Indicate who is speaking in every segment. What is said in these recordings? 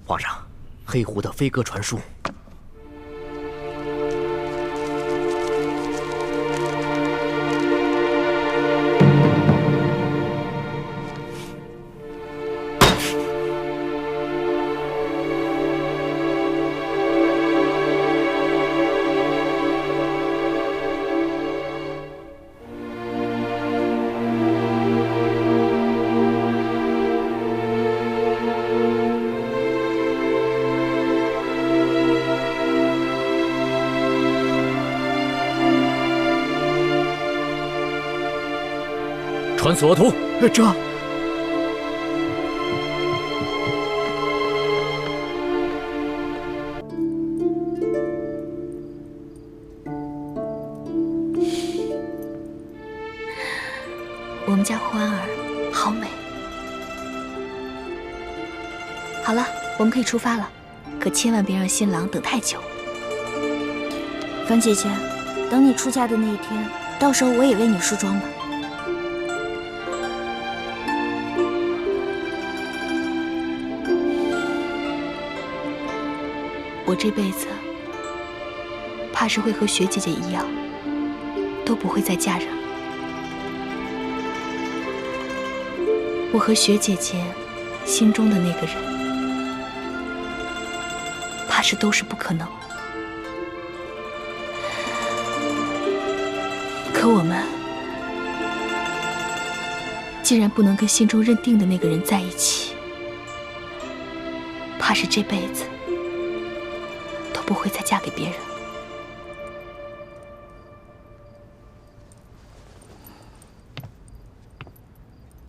Speaker 1: 皇上，黑狐的飞鸽传书。 传死额图。这。
Speaker 2: 我们家欢儿好美。好了，我们可以出发了，可千万别让新郎等太久。
Speaker 3: 樊姐姐，等你出嫁的那一天，到时候我也为你梳妆吧。
Speaker 2: 我这辈子怕是会和雪姐姐一样，都不会再嫁人了。我和雪姐姐心中的那个人，怕是都是不可能。可我们既然不能跟心中认定的那个人在一起，怕是这辈子 不会再嫁给别人。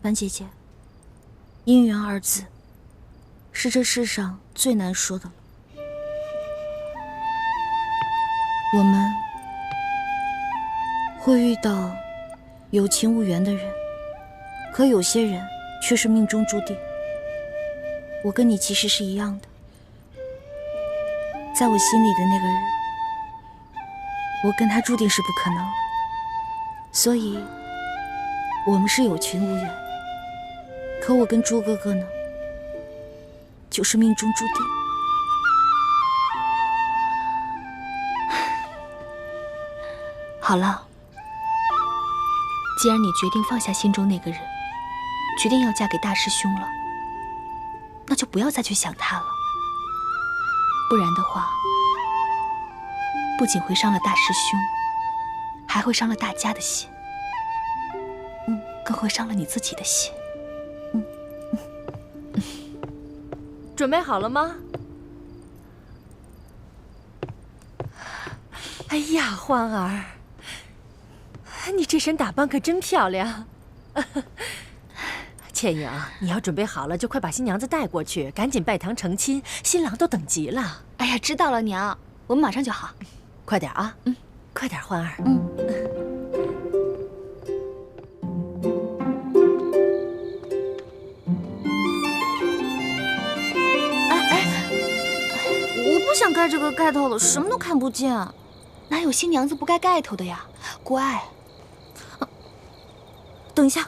Speaker 3: 樊姐姐，姻缘二字是这世上最难说的了。我们会遇到有情无缘的人，可有些人却是命中注定。我跟你其实是一样的。 在我心里的那个人，我跟他注定是不可能，所以，我们是有情无缘。可我跟朱哥哥呢，就是命中注定。
Speaker 2: 好了，既然你决定放下心中那个人，决定要嫁给大师兄了，那就不要再去想他了。 不然的话，不仅会伤了大师兄，还会伤了大家的心，更会伤了你自己的心。
Speaker 4: 准备好了吗？哎呀，欢儿，你这身打扮可真漂亮。倩影，你要准备好了，就快把新娘子带过去，赶紧拜堂成亲，新郎都等急了。
Speaker 2: 哎呀，知道了，娘，我们马上就好。
Speaker 4: 快点啊，快点，欢儿。
Speaker 3: 我不想盖这个盖头了，什么都看不见。
Speaker 2: 哪有新娘子不盖盖头的呀？乖。
Speaker 3: 等一下。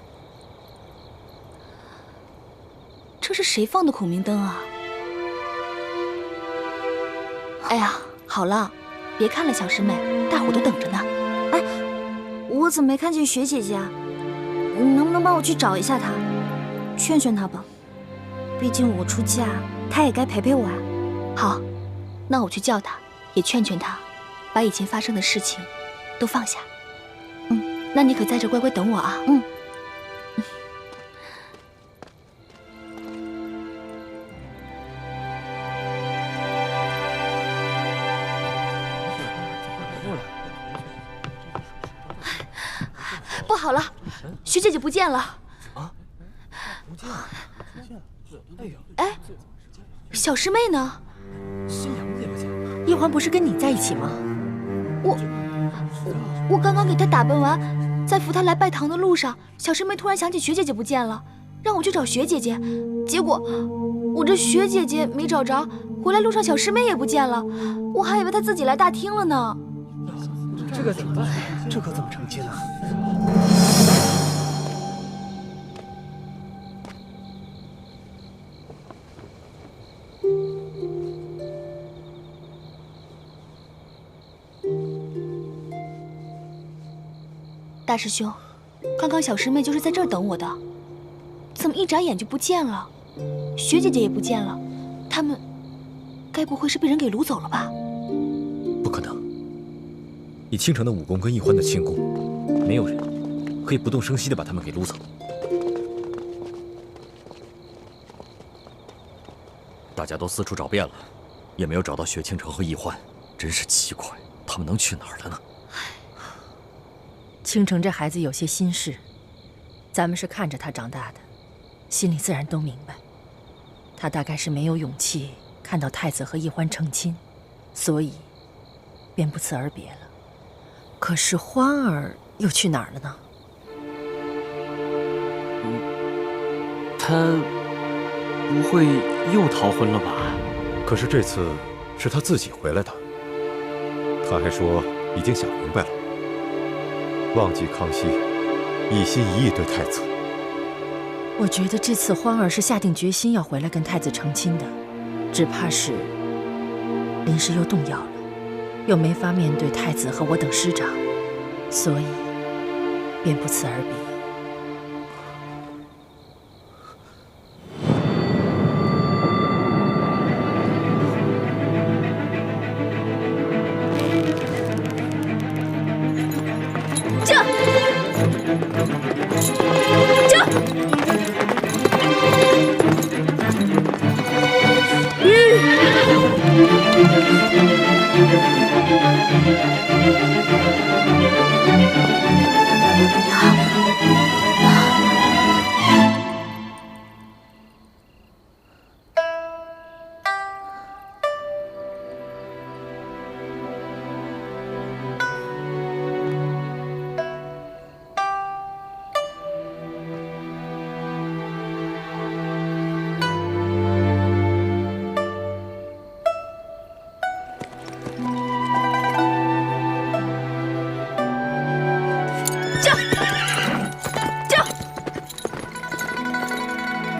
Speaker 2: 这是谁放的孔明灯啊？哎呀，好了，别看了，小师妹，大伙都等着呢。
Speaker 3: 哎，我怎么没看见雪姐姐啊？你能不能帮我去找一下她，劝劝她吧？毕竟我出嫁，她也该陪陪我啊。
Speaker 2: 好，那我去叫她，也劝劝她，把以前发生的事情都放下。那你可在这乖乖等我啊。不好了，徐姐姐不见了！啊，不见了！哎，小师妹呢？
Speaker 1: 新娘子也不见了。
Speaker 4: 叶欢不是跟你在一起吗？
Speaker 2: 我刚刚给她打扮完，在扶她来拜堂的路上，小师妹突然想起学姐姐不见了，让我去找学姐姐。结果我这学姐姐没找着，回来路上小师妹也不见了，我还以为她自己来大厅了呢。
Speaker 1: 这可怎么办？这可怎么成亲啊？
Speaker 2: 嗯。大师兄，刚刚小师妹就是在这儿等我的，怎么一眨眼就不见了？薛姐姐也不见了，他们该不会是被人给掳走了吧？
Speaker 5: 不可能，以倾城的武功跟易欢的轻功，没有人可以不动声息地把他们给掳走。大家都四处找遍了，也没有找到薛倾城和易欢，真是奇怪，他们能去哪儿了呢？
Speaker 4: 倾城这孩子有些心事，咱们是看着他长大的，心里自然都明白。他大概是没有勇气看到太子和易欢成亲，所以便不辞而别了。可是欢儿又去哪儿了呢？
Speaker 1: 他不会又逃婚了吧？
Speaker 6: 可是这次是他自己回来的，他还说已经想明白了，忘记康熙一心一意对太子。
Speaker 4: 我觉得这次欢儿是下定决心要回来跟太子成亲的，只怕是临时又动摇了，又没法面对太子和我等师长，所以便不辞而别。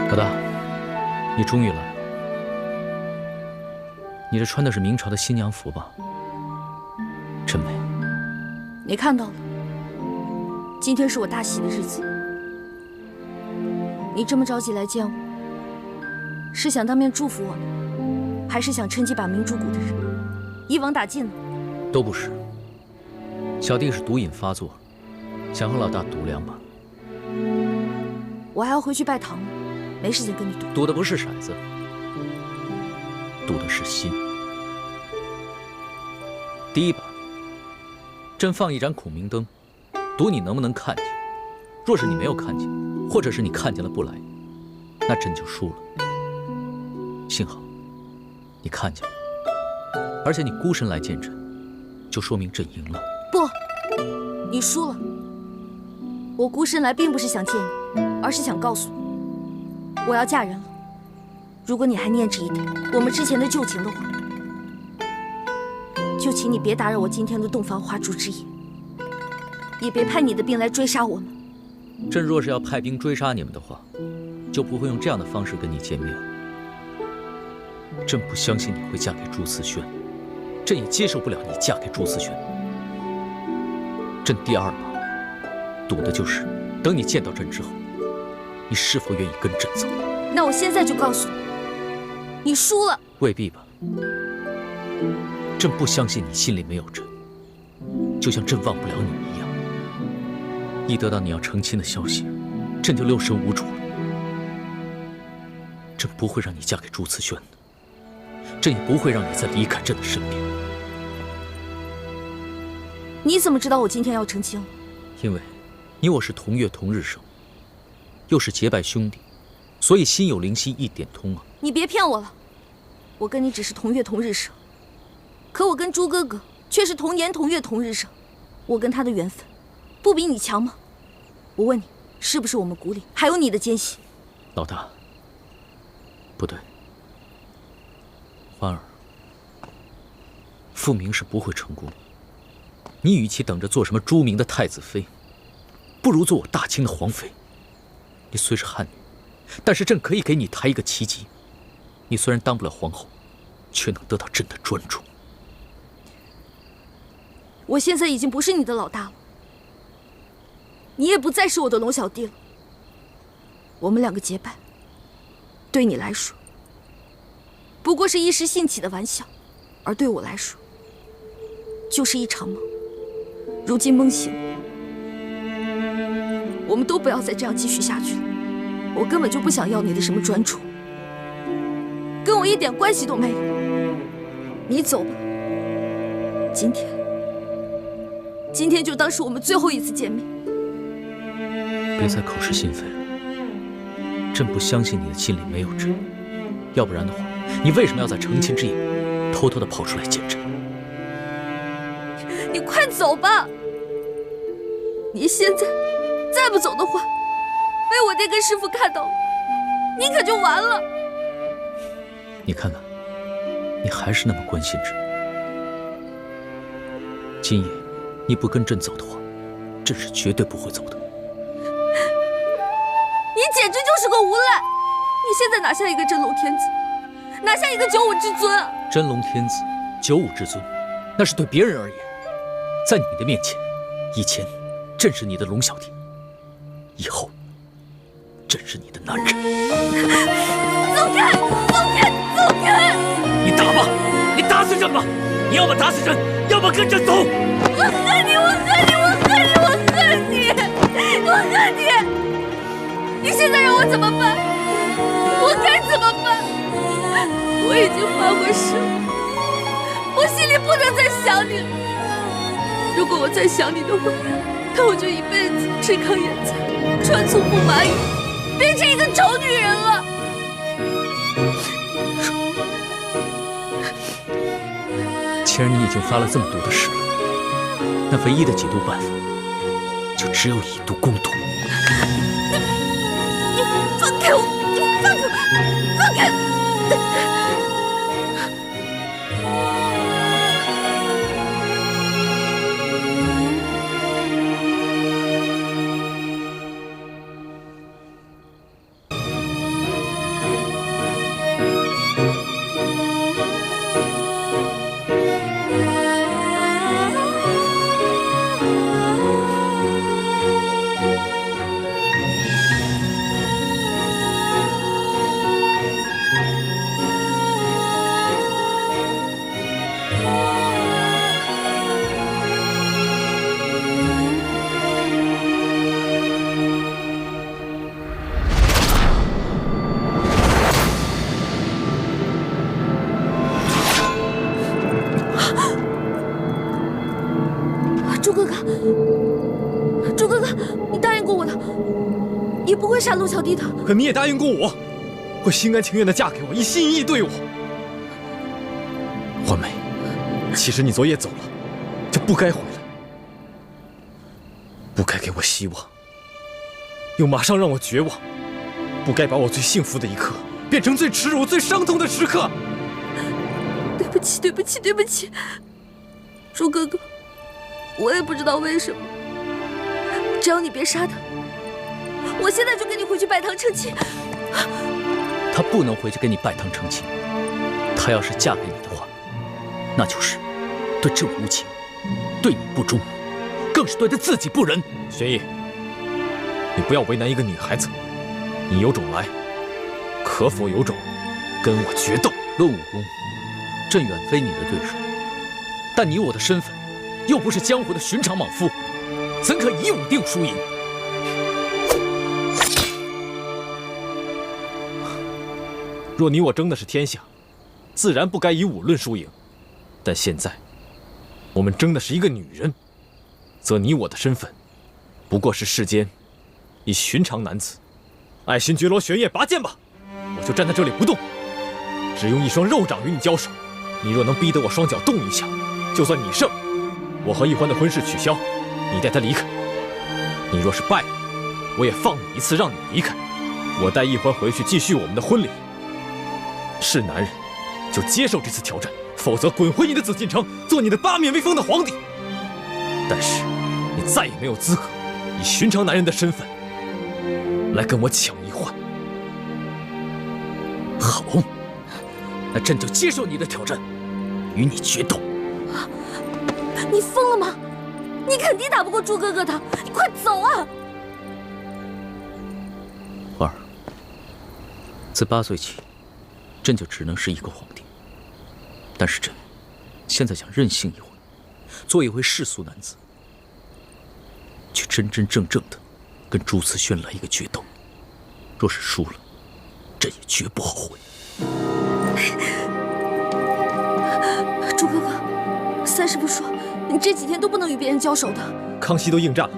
Speaker 5: 老大，你终于来了。你这穿的是明朝的新娘服吧？真美。
Speaker 3: 你看到了，今天是我大喜的日子。你这么着急来见我，是想当面祝福我呢，还是想趁机把明珠谷的人一网打尽呢？
Speaker 5: 都不是。小弟是毒瘾发作，想和老大赌2把。
Speaker 3: 我还要回去拜堂呢，没时间跟你赌。
Speaker 5: 赌的不是骰子，赌的是心。第1把，朕放一盏孔明灯，赌你能不能看见。若是你没有看见，或者是你看见了不来，那朕就输了。幸好你看见了，而且你孤身来见朕，就说明朕赢了。
Speaker 3: 不，你输了。我孤身来并不是想见你，而是想告诉你，我要嫁人了。如果你还念着一点我们之前的旧情的话，就请你别打扰我今天的洞房花烛之夜，也别派你的兵来追杀我们。
Speaker 5: 朕若是要派兵追杀你们的话，就不会用这样的方式跟你见面。朕不相信你会嫁给朱慈轩，朕也接受不了你嫁给朱慈轩。朕第2把赌的就是等你见到朕之后，你是否愿意跟朕走。
Speaker 3: 那我现在就告诉你，你输了。
Speaker 5: 未必吧。朕不相信你心里没有朕，就像朕忘不了你一样。一得到你要成亲的消息，朕就六神无主了。朕不会让你嫁给朱慈轩的，朕也不会让你再离开朕的身边。
Speaker 3: 你怎么知道我今天要成亲了？
Speaker 5: 因为你我是同月同日生，又是结拜兄弟，所以心有灵犀一点通啊。
Speaker 3: 你别骗我了，我跟你只是同月同日生，可我跟朱哥哥却是同年同月同日生，我跟他的缘分不比你强吗？我问你，是不是我们谷里还有你的奸细？
Speaker 5: 老大，不对，欢儿，复明是不会成功的。你与其等着做什么朱明的太子妃，不如做我大清的皇妃。你虽是汉女，但是朕可以给你抬一个旗级。你虽然当不了皇后，却能得到朕的专注。
Speaker 3: 我现在已经不是你的老大了，你也不再是我的龙小弟了。我们两个结拜，对你来说不过是一时兴起的玩笑，而对我来说，就是一场梦。如今梦醒，我们都不要再这样继续下去了。我根本就不想要你的什么专宠，跟我一点关系都没有。你走吧，今天就当是我们最后一次见面。
Speaker 5: 别再口是心非了，朕不相信你的心里没有朕，要不然的话，你为什么要在成亲之夜偷偷的跑出来见朕？
Speaker 3: 你快走吧！你现在再不走的话，被我爹跟师傅看到，你可就完了。
Speaker 5: 你看看，你还是那么关心朕。今夜你不跟朕走的话，朕是绝对不会走的。
Speaker 3: 你简直就是个无赖！你现在拿下一个真龙天子，拿下一个95之尊啊！
Speaker 5: 真龙天子、95之尊，那是对别人而言，在你的面前，以前朕是你的龙小弟，以后朕是你的男人。
Speaker 3: 走开！走开！走开！
Speaker 5: 你打吧，你打死朕吧！你要么打死朕，要么跟朕走。
Speaker 3: 我恨你！我恨你！我恨你！我恨你！我恨你！你现在让我怎么办？我该怎么办？我已经发过誓，我心里不能再想你了。如果我再想你的话，那我就一辈子吃糠咽菜，穿粗布麻衣，变成一个丑女人了。
Speaker 5: 既然你已经发了这么多的誓了，那唯一的解毒办法，就只有以毒攻毒。
Speaker 3: 你放开我！你放开我！放开！朱哥哥，你答应过我的，你不会杀陆小弟的。
Speaker 6: 可你也答应过我，会心甘情愿地嫁给我，一心一意对我。欢梅，其实你昨夜走了，就不该回来，不该给我希望，又马上让我绝望，不该把我最幸福的一刻变成最耻辱、最伤痛的时刻。
Speaker 3: 对不起，对不起，对不起，朱哥哥，我也不知道为什么。只要你别杀他，我现在就跟你回去拜堂成亲。
Speaker 5: 她不能回去跟你拜堂成亲，她要是嫁给你的话，那就是对朕无情，对你不忠，更是对她自己不仁。
Speaker 6: 玄烨，你不要为难一个女孩子，你有种来，可否有种跟我决斗？
Speaker 5: 论武功，朕远非你的对手，但你我的身份又不是江湖的寻常莽夫，怎可以武定输赢？
Speaker 6: 若你我争的是天下，自然不该以武论输赢。但现在，我们争的是一个女人，则你我的身份，不过是世间一寻常男子。爱新觉罗玄烨，拔剑吧！我就站在这里不动，只用一双肉掌与你交手。你若能逼得我双脚动一下，就算你胜，我和易欢的婚事取消，你带他离开。你若是败了，我也放你一次，让你离开。我带易欢回去继续我们的婚礼。是男人，就接受这次挑战，否则滚回你的紫禁城，做你的八面威风的皇帝。但是，你再也没有资格以寻常男人的身份来跟我抢易欢。
Speaker 5: 好，那朕就接受你的挑战，与你决斗。
Speaker 3: 你疯了吗？你肯定打不过朱哥哥的，你快走啊！
Speaker 5: 自8岁起，朕就只能是一个皇帝。但是朕现在想任性一回，做一回世俗男子，去真真正正的跟朱慈轩来一个决斗。若是输了，朕也绝不后悔。
Speaker 3: 朱哥哥，三师傅说你这几天都不能与别人交手的。
Speaker 6: 康熙都应战了，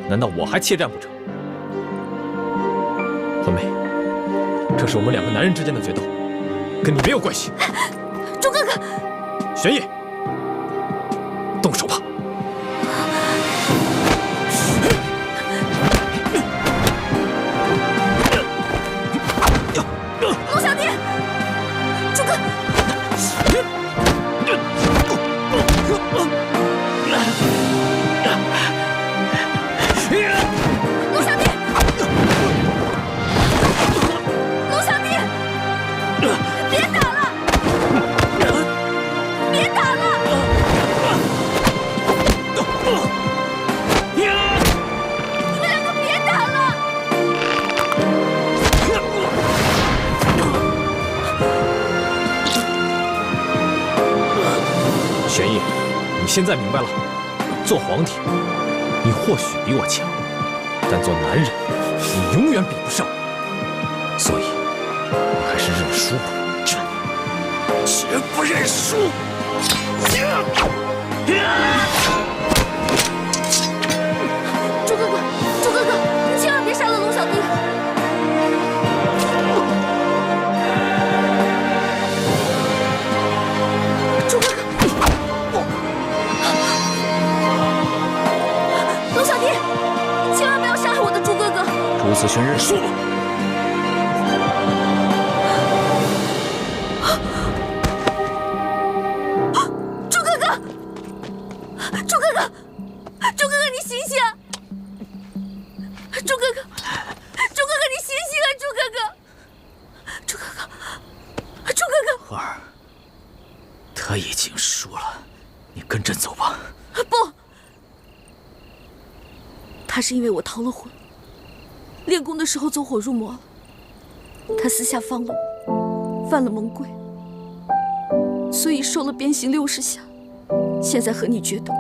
Speaker 6: 难道我还怯战不成？魂梅，这是我们2个男人之间的决斗，跟你没有关系。
Speaker 3: 朱哥哥，
Speaker 6: 玄烨，动手吧。
Speaker 3: 龙小弟，朱哥。龙小弟，龙小弟，别打了，别打了！你们2个别打了！
Speaker 6: 玄烨，你现在明白了，做皇帝，你或许比我强，但做男人，你永远比不上我。所以，你还是认输吧。朕绝不认输！
Speaker 3: 朱哥哥，朱哥哥，你千万别杀了龙小弟！朱哥哥，龙小弟，千万不要杀害我的朱哥哥！
Speaker 5: 朱慈轩认输吧。
Speaker 3: 朱哥哥，朱哥哥，朱哥哥，你醒醒！朱哥哥，朱哥哥，你醒醒啊！朱哥哥，朱哥哥，朱哥哥！
Speaker 5: 花儿，他已经输了，你跟朕走吧。
Speaker 3: 不，他是因为我逃了婚，练功的时候走火入魔了。他私下放了我，犯了蒙规，所以受了鞭刑60下。现在和你决斗，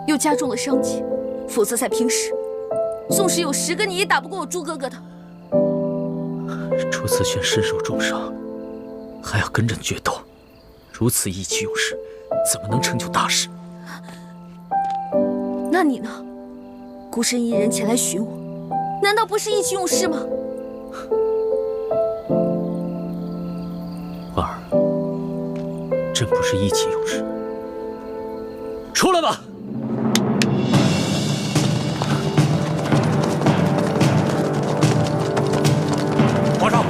Speaker 3: 又加重了伤疾。否则在平时，纵使有10个你也打不过我朱哥哥的。
Speaker 5: 朱慈轩身受重伤，还要跟朕决斗，如此意气用事，怎么能成就大事？
Speaker 3: 那你呢？孤身一人前来寻我，难道不是意气用事吗？
Speaker 5: 花儿，朕不是意气用事。出来吧！皇上，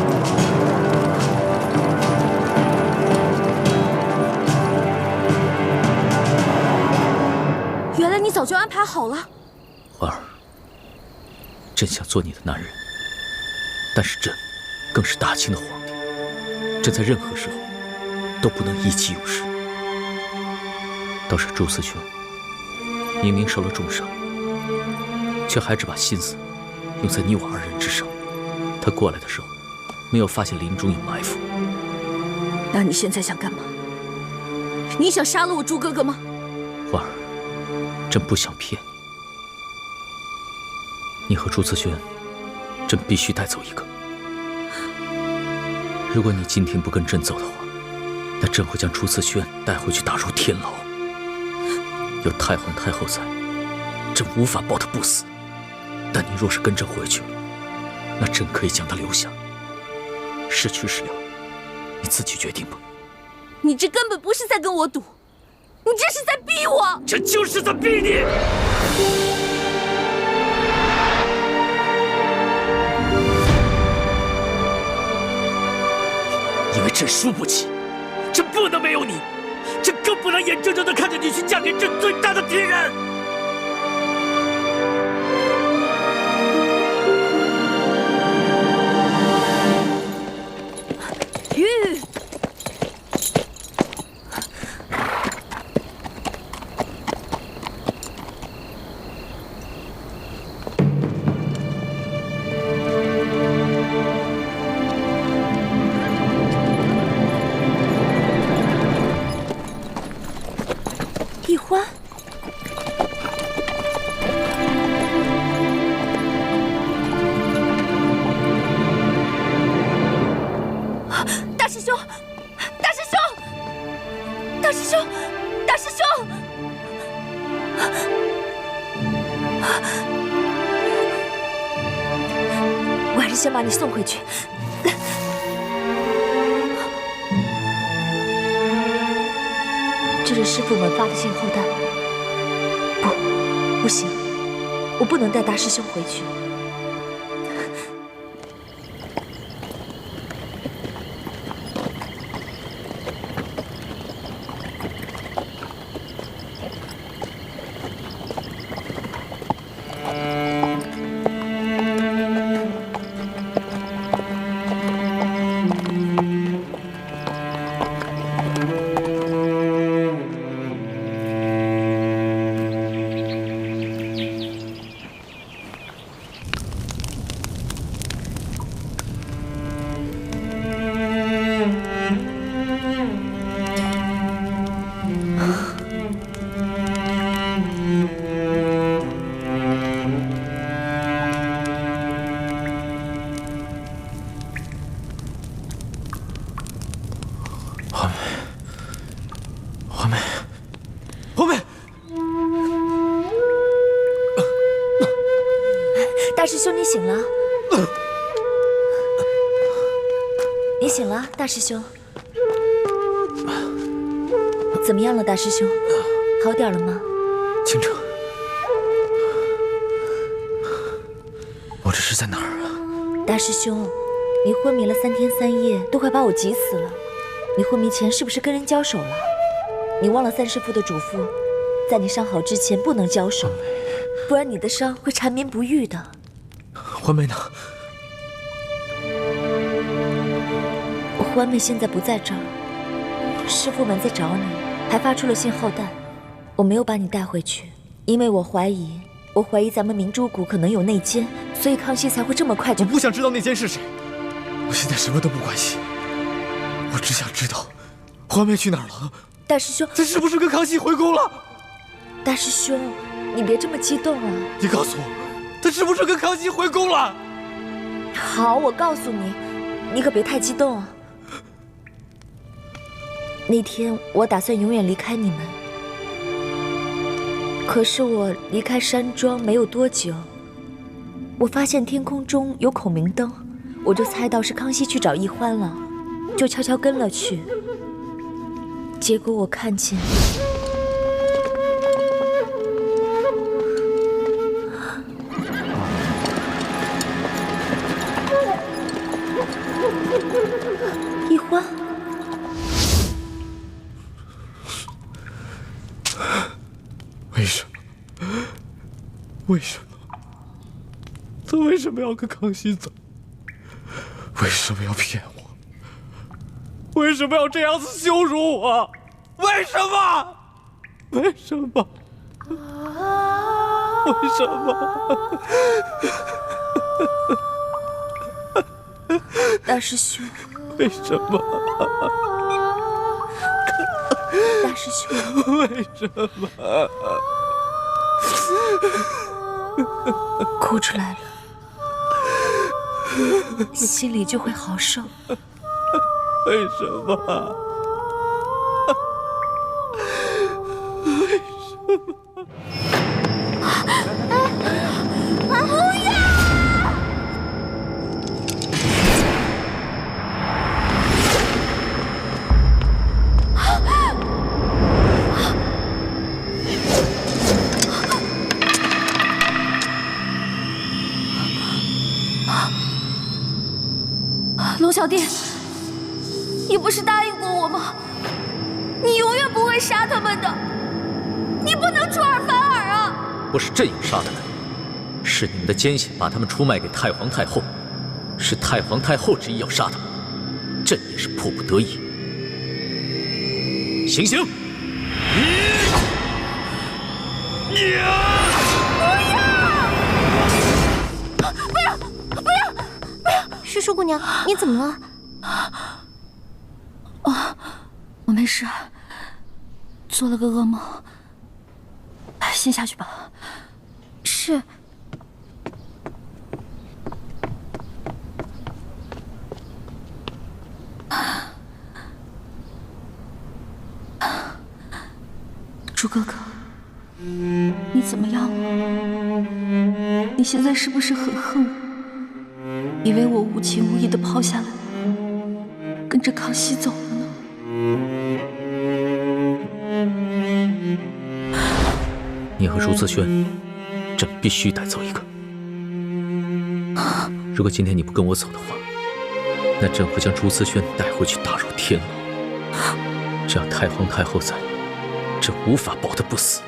Speaker 3: 原来你早就安排好了。
Speaker 5: 花儿，朕想做你的男人，但是朕更是大清的皇帝，朕在任何时候都不能意气用事。倒是朱慈轩，明明受了重伤，却还只把心思用在你我2人之上。他过来的时候，没有发现林中有埋伏。
Speaker 3: 那你现在想干嘛？你想杀了我朱哥哥吗？
Speaker 5: 花儿，朕不想骗你。你和朱慈轩，朕必须带走一个。如果你今天不跟朕走的话，那朕会将朱慈轩带回去打入天牢。有太皇太后在，朕无法保他不死。但你若是跟朕回去了，那朕可以将他留下。是去是留，你自己决定吧。
Speaker 3: 你这根本不是在跟我赌，你这是在逼我！
Speaker 5: 这就是在逼你！因为朕输不起，朕不能没有你，朕更不能眼睁睁地看着你去嫁给朕最大的敌人。
Speaker 3: 玉。
Speaker 2: 兄，大师兄！我还是先把你送回去。这是师父们发的信后弹。不行，我不能带大师兄回去。大师兄，你醒了！你醒了，大师兄。怎么样了，大师兄？好点了吗？
Speaker 5: 倾城，我这是在哪儿啊？
Speaker 2: 大师兄，你昏迷了3天3夜，都快把我急死了。你昏迷前是不是跟人交手了？你忘了三师父的嘱咐，在你伤好之前不能交手，不然你的伤会缠绵不愈的。
Speaker 5: 欢梅呢？
Speaker 2: 欢梅现在不在这儿，师父们在找你，还发出了信号弹。我没有把你带回去，因为我怀疑咱们明珠谷可能有内奸，所以康熙才会这么快就……
Speaker 6: 我不想知道内奸是谁，我现在什么都不关心，我只想知道欢梅去哪儿了。
Speaker 2: 大师兄，
Speaker 6: 她是不是跟康熙回宫了？
Speaker 2: 大师兄，你别这么激动啊！
Speaker 6: 你告诉我，她是不是跟康熙回宫了？
Speaker 2: 好，我告诉你，你可别太激动啊。那天我打算永远离开你们，可是我离开山庄没有多久，我发现天空中有孔明灯，我就猜到是康熙去找奕欢了，就悄悄跟了去。结果我看见奕欢。
Speaker 6: 为什么？为什么？他为什么要跟康熙走？为什么要骗我？为什么要这样子羞辱我？为什么？为什么？为什么？
Speaker 2: 大师兄，
Speaker 6: 为什么？
Speaker 2: 大师兄，
Speaker 6: 为什么？
Speaker 2: 哭出来了，心里就会好受。
Speaker 6: 为什么？为什么？
Speaker 2: 龙小弟，你不是答应过我吗？你永远不会杀他们的，你不能出尔反尔啊！
Speaker 5: 不是朕要杀他们，是你们的奸细把他们出卖给太皇太后，是太皇太后执意要杀他们，朕也是迫不得已。行刑！
Speaker 3: 师叔姑娘，你怎么了？我没事，做了个噩梦。先下去吧。是。朱哥哥，你怎么样了？你现在是不是很恨我？以为我无情无义的抛下了你，跟着康熙走了呢？
Speaker 5: 你和朱自轩，朕必须带走一个。如果今天你不跟我走的话，那朕会将朱自轩带回去打入天牢。只要太皇太后在，朕无法保他不死。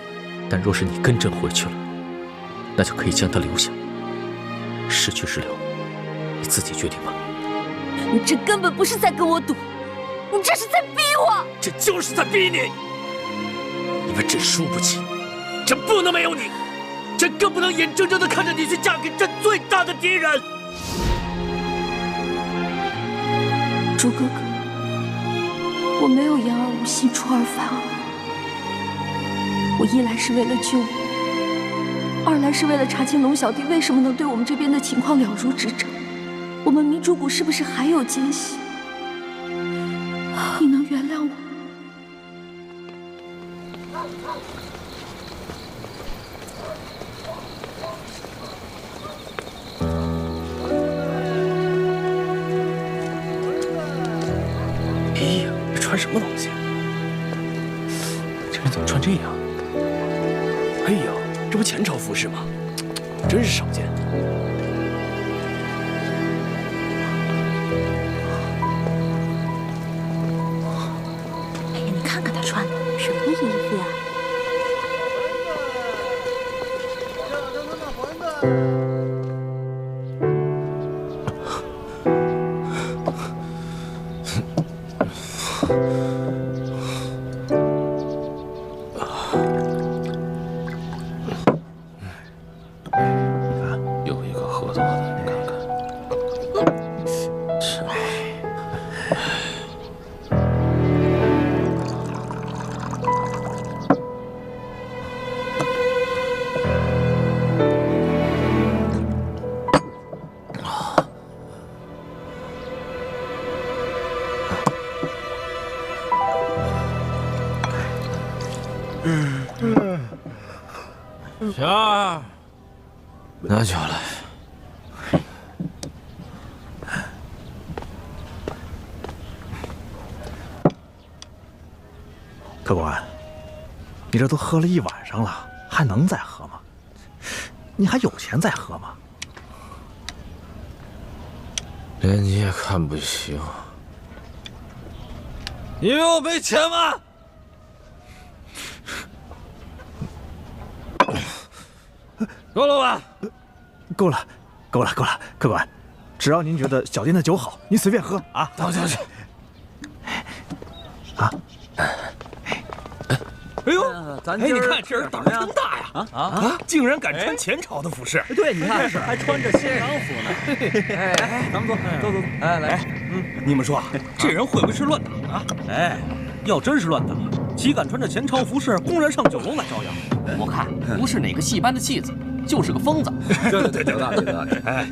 Speaker 5: 但若是你跟朕回去了，那就可以将他留下。是去是留，你自己决定吧。
Speaker 3: 你这根本不是在跟我赌，你这是在逼我！
Speaker 5: 这就是在逼你，因为朕输不起，朕不能没有你，朕更不能眼睁睁地看着你去嫁给朕最大的敌人。
Speaker 3: 朱哥哥，我没有言而无信，出尔反尔。我一来是为了救你，二来是为了查清龙小弟为什么能对我们这边的情况了如指掌。我们明珠谷是不是还有奸细？你能原谅我？
Speaker 1: 哎呀，这穿什么东西？这人怎么穿这样？哎呀，这不前朝服饰吗？真是少见。
Speaker 3: 哎呀，你看看他穿的什么衣服呀？
Speaker 1: 又一个喝多的，你看看。是。
Speaker 7: 行，拿酒来。
Speaker 8: 客官，你这都喝了一晚上了，还能再喝吗？你还有钱再喝吗？
Speaker 7: 连你也看不行，你以为我没钱吗？够了吧？
Speaker 8: 够了，够了，够了，客官，只要您觉得小店的酒好，您随便喝啊。
Speaker 7: 倒下去。
Speaker 8: 啊！
Speaker 9: 哎呦，你看这人胆儿真大呀！竟然敢穿前朝的服饰。
Speaker 1: 对，你看还穿着新郎服呢。哎，咱们走。哎，来，
Speaker 9: 你们说，这人会不会是乱打啊？
Speaker 1: 哎，要真是乱打，岂敢穿着前朝服饰公然上酒楼来招摇？
Speaker 10: 我看不是哪个戏班的戏子，就是个疯子。
Speaker 9: 对，得了。哎，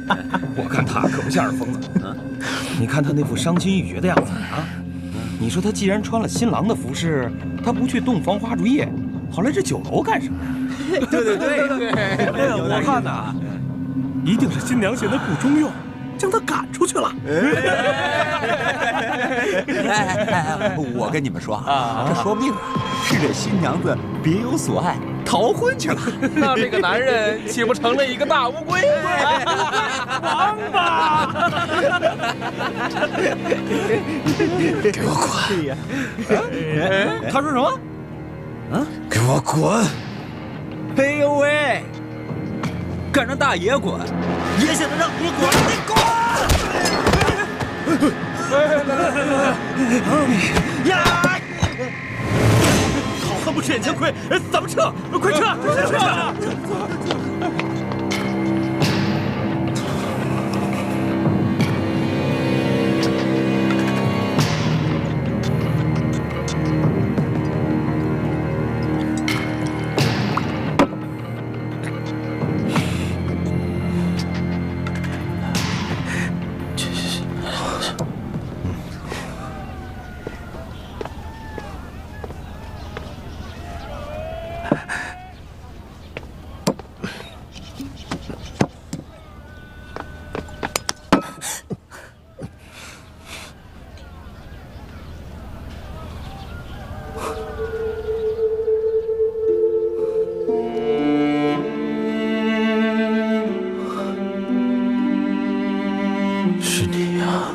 Speaker 9: 我看他可不像是疯子。你看他那副伤心欲绝的样子啊！你说他既然穿了新郎的服饰，他不去洞房花烛夜，跑来这酒楼干什么呀？
Speaker 1: 对，
Speaker 9: 我看呐，一定是新娘嫌他不中用，将他赶出去了。
Speaker 11: 我跟你们说啊，这说不定是这新娘子别有所爱，逃婚去了。
Speaker 10: 那这个男人岂不成了一个大乌龟？
Speaker 9: 王八！
Speaker 7: 给我滚！
Speaker 9: 他说什么？
Speaker 7: 给我滚！
Speaker 1: 哎呦喂，敢让大爷滚，爷现在让你滚，你滚！呀！好汉不吃眼前亏，咱们撤，快撤！是你呀！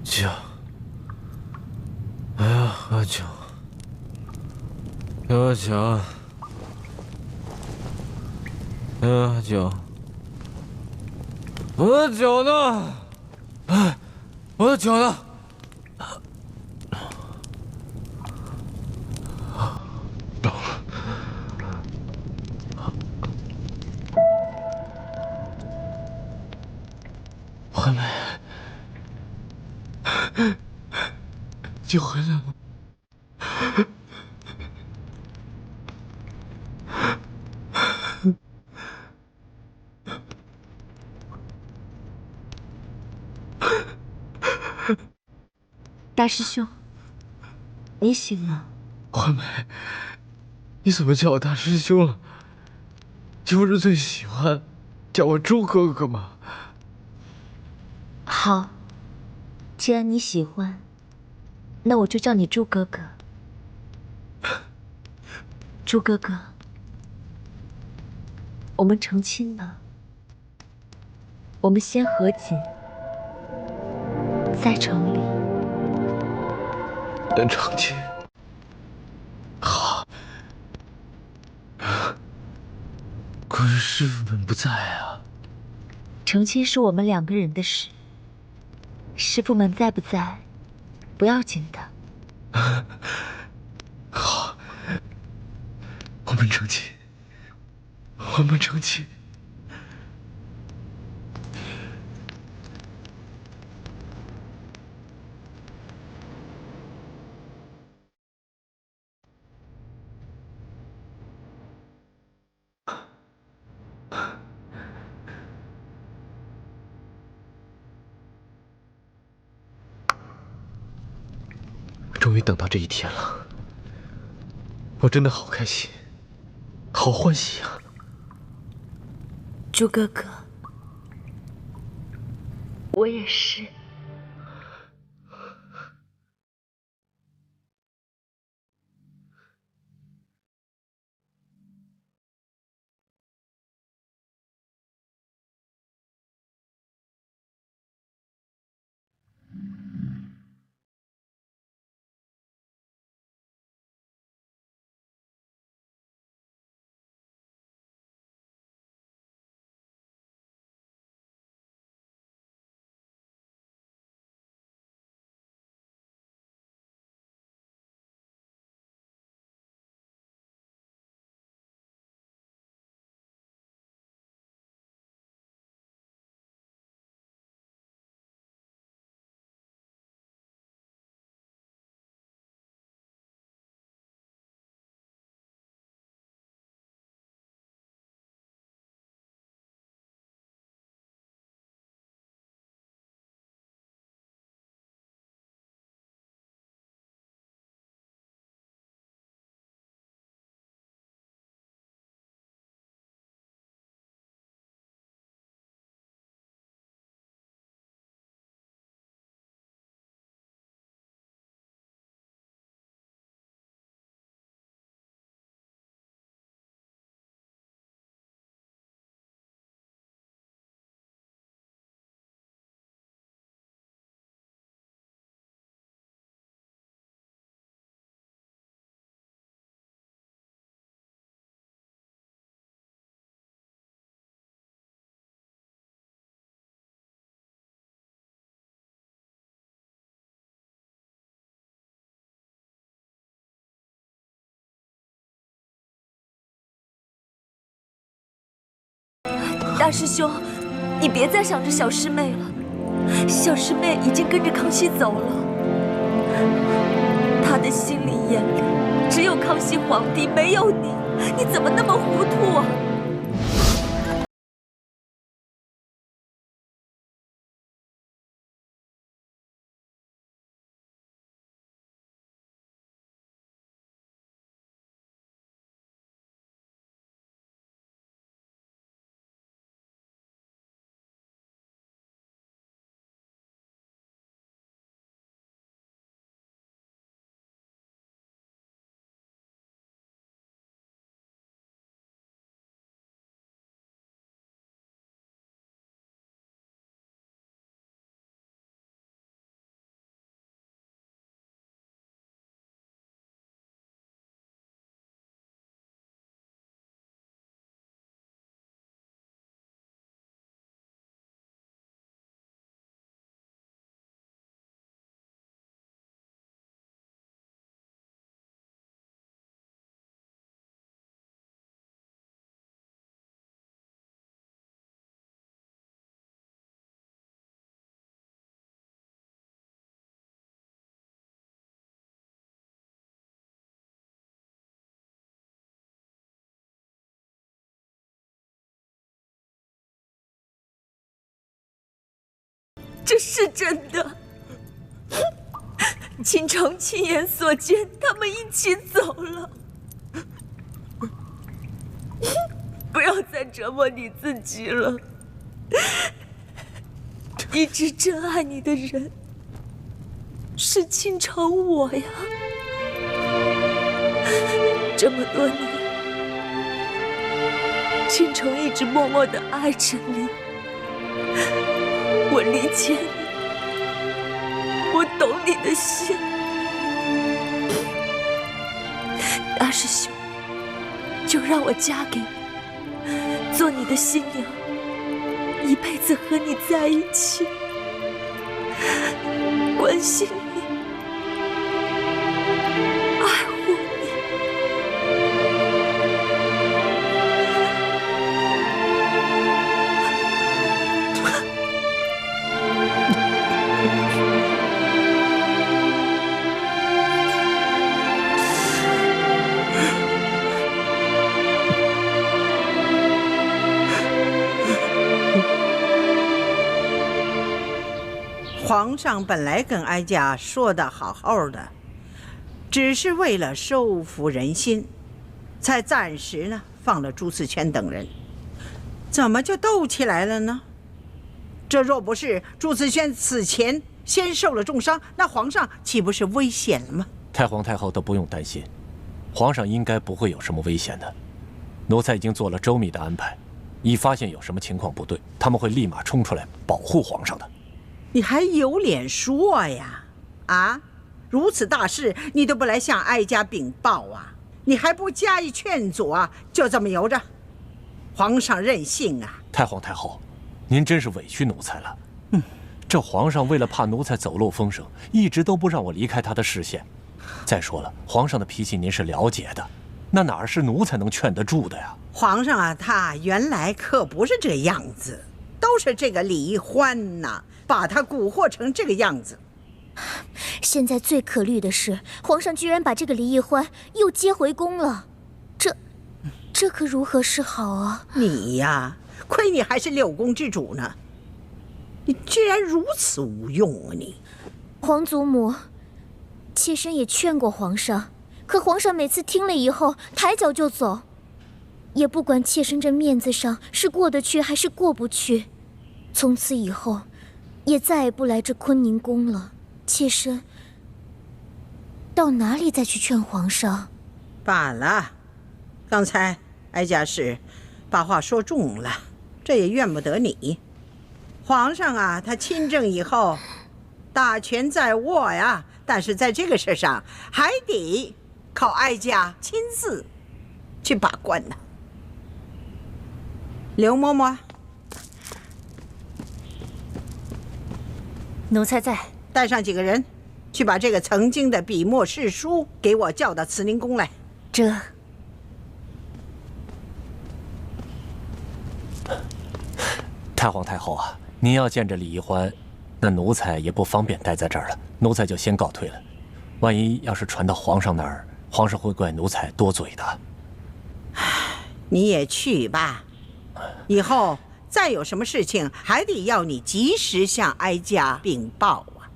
Speaker 1: 酒，我要喝酒，给我酒，给我酒，我的酒呢？哎，我的酒呢？惠美。你回来了。
Speaker 3: 大师兄，你醒了。
Speaker 1: 惠美，你怎么叫我大师兄了？你不是最喜欢叫我猪哥哥吗？
Speaker 3: 好，既然你喜欢，那我就叫你猪哥哥。猪哥哥，我们成亲了。我们先和解，再成礼。
Speaker 1: 能成亲？好。可是师傅们不在啊。
Speaker 3: 成亲是我们2个人的事，师傅们在不在，不要紧的。
Speaker 1: 好，我们成亲，我们成亲。终于等到这一天了，我真的好开心，好欢喜啊！
Speaker 3: 猪哥哥，我也是。
Speaker 2: 大师兄，你别再想着小师妹了，小师妹已经跟着康熙走了，她的心里眼里只有康熙皇帝，没有你，你怎么那么糊涂啊？这是真的，倾城亲眼所见，他们一起走了。不要再折磨你自己了，一直真爱你的人是倾城我呀。这么多年，倾城一直默默地爱着你。我理解你，我懂你的心。大师兄，就让我嫁给你，做你的新娘，一辈子和你在一起，关心你，爱护你。
Speaker 12: 皇上本来跟哀家说的好好的，只是为了收服人心，才暂时呢放了朱自全等人。怎么就斗起来了呢？这若不是朱自全此前先受了重伤，那皇上岂不是危险了吗？
Speaker 9: 太皇太后都不用担心，皇上应该不会有什么危险的。奴才已经做了周密的安排，一发现有什么情况不对，他们会立马冲出来保护皇上的。
Speaker 12: 你还有脸说呀？啊，如此大事你都不来向哀家禀报啊？你还不加以劝阻啊？就这么由着？皇上任性啊！
Speaker 9: 太皇太后，您真是委屈奴才了。这皇上为了怕奴才走漏风声，一直都不让我离开他的视线。再说了，皇上的脾气您是了解的，那哪是奴才能劝得住的呀？
Speaker 12: 皇上啊，他原来可不是这个样子，都是这个李欢呐，把他蛊惑成这个样子。
Speaker 2: 现在最可虑的是，皇上居然把这个李易欢又接回宫了，这可如何是好啊？
Speaker 12: 你呀，亏你还是六宫之主呢，你居然如此无用啊你！
Speaker 2: 皇祖母，妾身也劝过皇上，可皇上每次听了以后抬脚就走，也不管妾身这面子上是过得去还是过不去。从此以后，也再也不来这坤宁宫了。妾身到哪里再去劝皇上？
Speaker 12: 罢了，刚才哀家是把话说重了，这也怨不得你。皇上啊，他亲政以后，大权在握呀，但是在这个事上还得靠哀家亲自去把关呢。刘嬷嬷，
Speaker 4: 奴才在。
Speaker 12: 带上几个人，去把这个曾经的笔墨侍书给我叫到慈宁宫来。
Speaker 4: 这
Speaker 13: 太皇太后啊，您要见着李宜欢，那奴才也不方便待在这儿了，奴才就先告退了。万一要是传到皇上那儿，皇上会怪奴才多嘴的。
Speaker 12: 你也去吧，以后再有什么事情，还得要你及时向哀家禀报啊。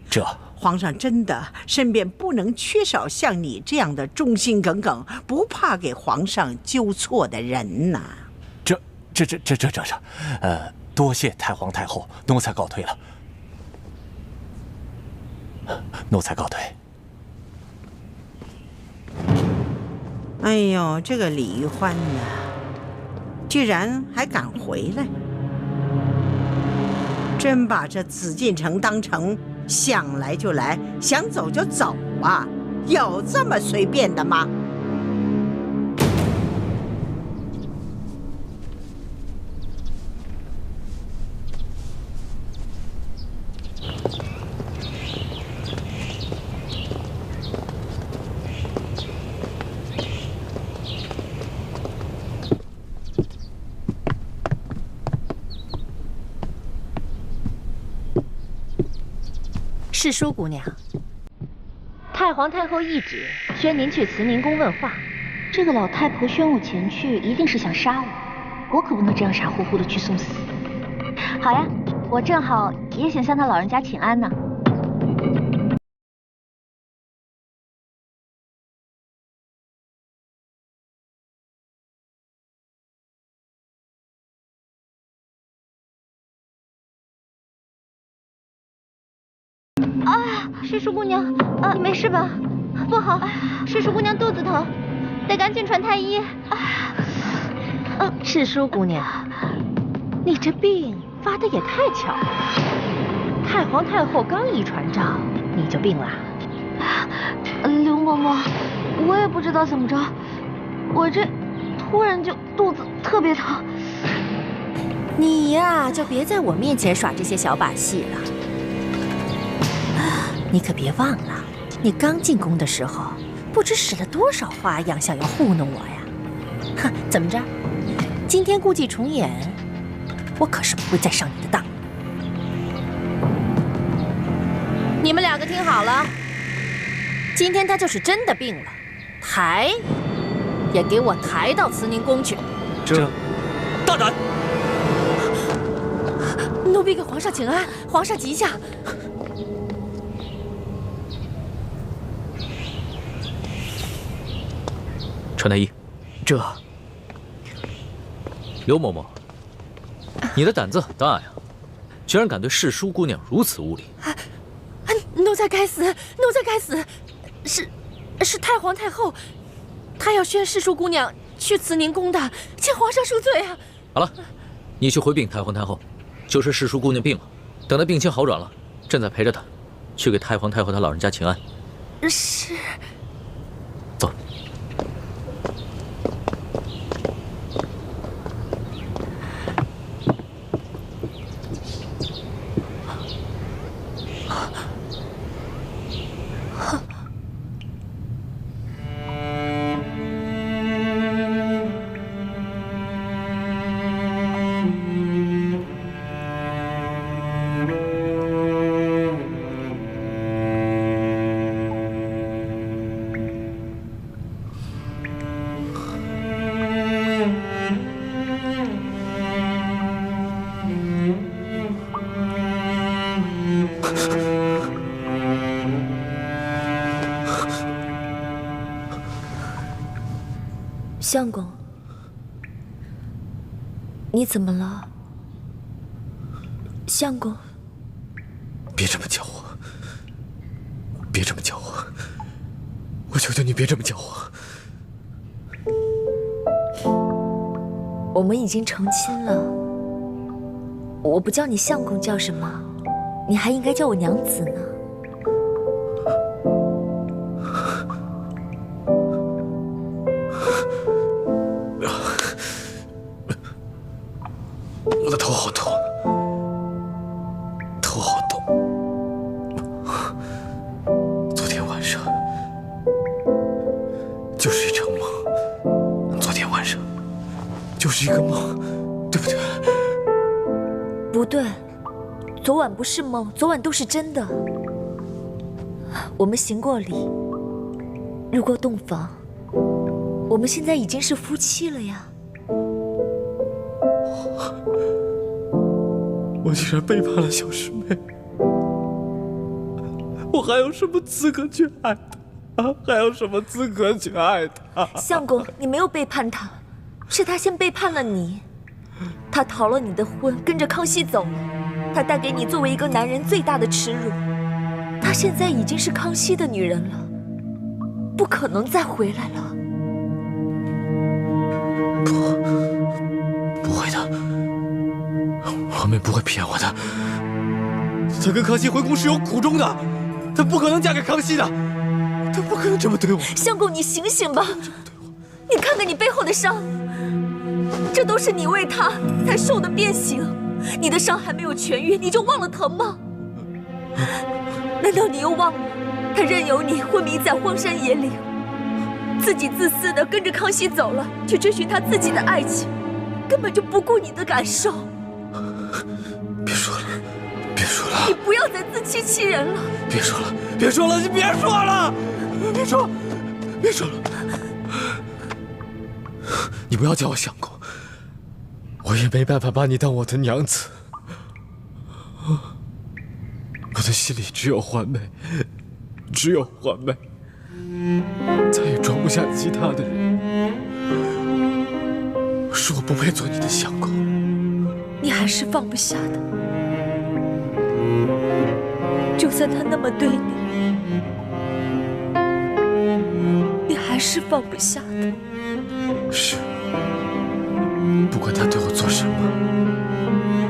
Speaker 13: 这
Speaker 12: 皇上真的身边不能缺少像你这样的忠心耿耿、不怕给皇上纠错的人呐。
Speaker 13: 多谢太皇太后，奴才告退了。奴才告退。
Speaker 12: 哎呦，这个李玉欢呐，居然还敢回来，真把这紫禁城当成想来就来，想走就走啊？有这么随便的吗？
Speaker 4: 是淑姑娘，太皇太后懿旨，宣您去慈宁宫问话。
Speaker 2: 这个老太婆宣我前去，一定是想杀我，我可不能这样傻乎乎的去送死。好呀，我正好也想向她老人家请安呢。
Speaker 14: 是淑姑娘，你没事吧？不好，是淑姑娘肚子疼，得赶紧传太医。
Speaker 4: 是淑姑娘，你这病发的也太巧了。太皇太后刚一传诏，你就病了。
Speaker 14: 刘嬷嬷，我也不知道怎么着，我这突然就肚子特别疼。
Speaker 4: 你呀，就别在我面前耍这些小把戏了。你可别忘了，你刚进宫的时候，不知使了多少花样，想要糊弄我呀！哼，怎么着？今天故伎重演，我可是不会再上你的当。你们两个听好了，今天他就是真的病了，抬也给我抬到慈宁宫去。
Speaker 5: 这大胆！
Speaker 4: 奴婢给皇上请安，皇上吉祥。
Speaker 5: 传太医，刘嬷嬷，你的胆子很大呀，居然敢对世淑姑娘如此无礼！
Speaker 4: 奴才该死，奴才该死！是太皇太后，她要宣世淑姑娘去慈宁宫的，请皇上恕罪啊！
Speaker 5: 好了，你去回禀太皇太后，就是世淑姑娘病了，等她病情好转了，朕再陪着她去给太皇太后她老人家请安。
Speaker 4: 是。
Speaker 5: 走。
Speaker 3: 相公，你怎么了？相公，
Speaker 7: 别这么叫我，别这么叫我，我求求你别这么叫我。
Speaker 3: 我们已经成亲了，我不叫你相公叫什么？你还应该叫我娘子呢。
Speaker 7: 我的头好痛，头好痛。昨天晚上就是一场梦，昨天晚上就是一个梦，对不对？
Speaker 3: 不对，昨晚不是梦，昨晚都是真的。我们行过礼，入过洞房，我们现在已经是夫妻了呀。
Speaker 7: 我竟然背叛了小师妹，我还有什么资格去爱她啊？还有什么资格去爱她？
Speaker 3: 相公，你没有背叛她，是她先背叛了你。她逃了你的婚，跟着康熙走了。她带给你作为一个男人最大的耻辱。她现在已经是康熙的女人了，不可能再回来了。
Speaker 7: 不会的，环妹不会骗我的。她跟康熙回宫是有苦衷的，她不可能嫁给康熙的，她不可能这么对我。
Speaker 3: 相公，你醒醒吧！你看看你背后的伤，这都是你为他才受的鞭刑。你的伤还没有痊愈，你就忘了疼吗？难道你又忘了他任由你昏迷在荒山野岭，自己自私的跟着康熙走了，去追寻他自己的爱情，根本就不顾你的感受。
Speaker 7: 别说了，别说了！
Speaker 3: 你不要再自欺欺人了！
Speaker 7: 别说了，别说了，你别说了！别说，别说了！你不要叫我相公，我也没办法把你当我的娘子。我的心里只有环妹，只有环妹，再也装不下其他的人。是我不配做你的相公。
Speaker 3: 你还是放不下的，就算他那么对你，你还是放不下的。
Speaker 7: 是，不管他对我做什么，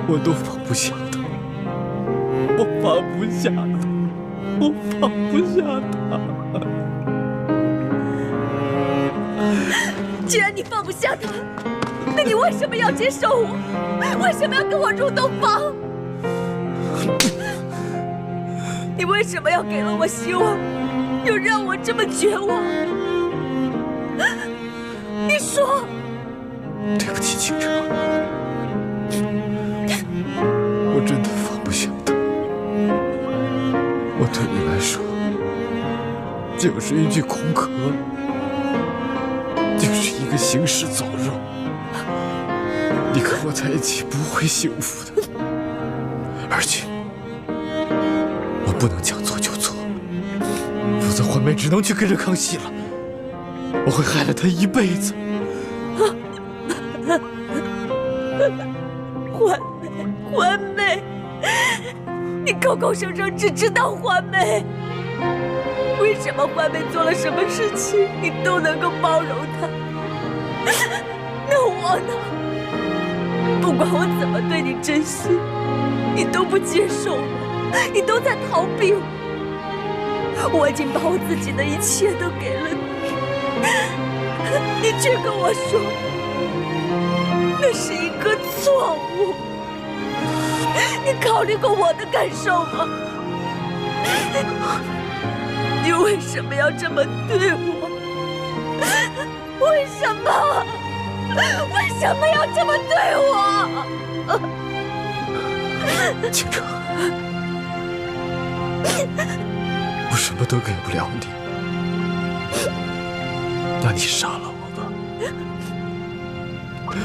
Speaker 7: 我都放不下他。我放不下他，我放不下
Speaker 3: 他。既然你放不下他，那你为什么要接受我？为什么要跟我入洞房？你为什么要给了我希望，又让我这么绝望？你说。
Speaker 7: 对不起，清澈，我真的放不下他。我对你来说，就是一具空壳，就是一个行尸走肉。你跟我在一起不会幸福的，而且我不能将错就错，否则环妹只能去跟着康熙了，我会害了她一辈子。
Speaker 3: 环妹，你口口声声只知道环妹，为什么环妹做了什么事情你都能够包容她？那我呢？不管我怎么对你真心，你都不接受我，你都在逃避我。我已经把我自己的一切都给了你，你却跟我说那是一个错误。你考虑过我的感受吗？你为什么要这么对我？为什么？为什么要这么对我？
Speaker 7: 清澈，我什么都给不了你，那你杀了我吧！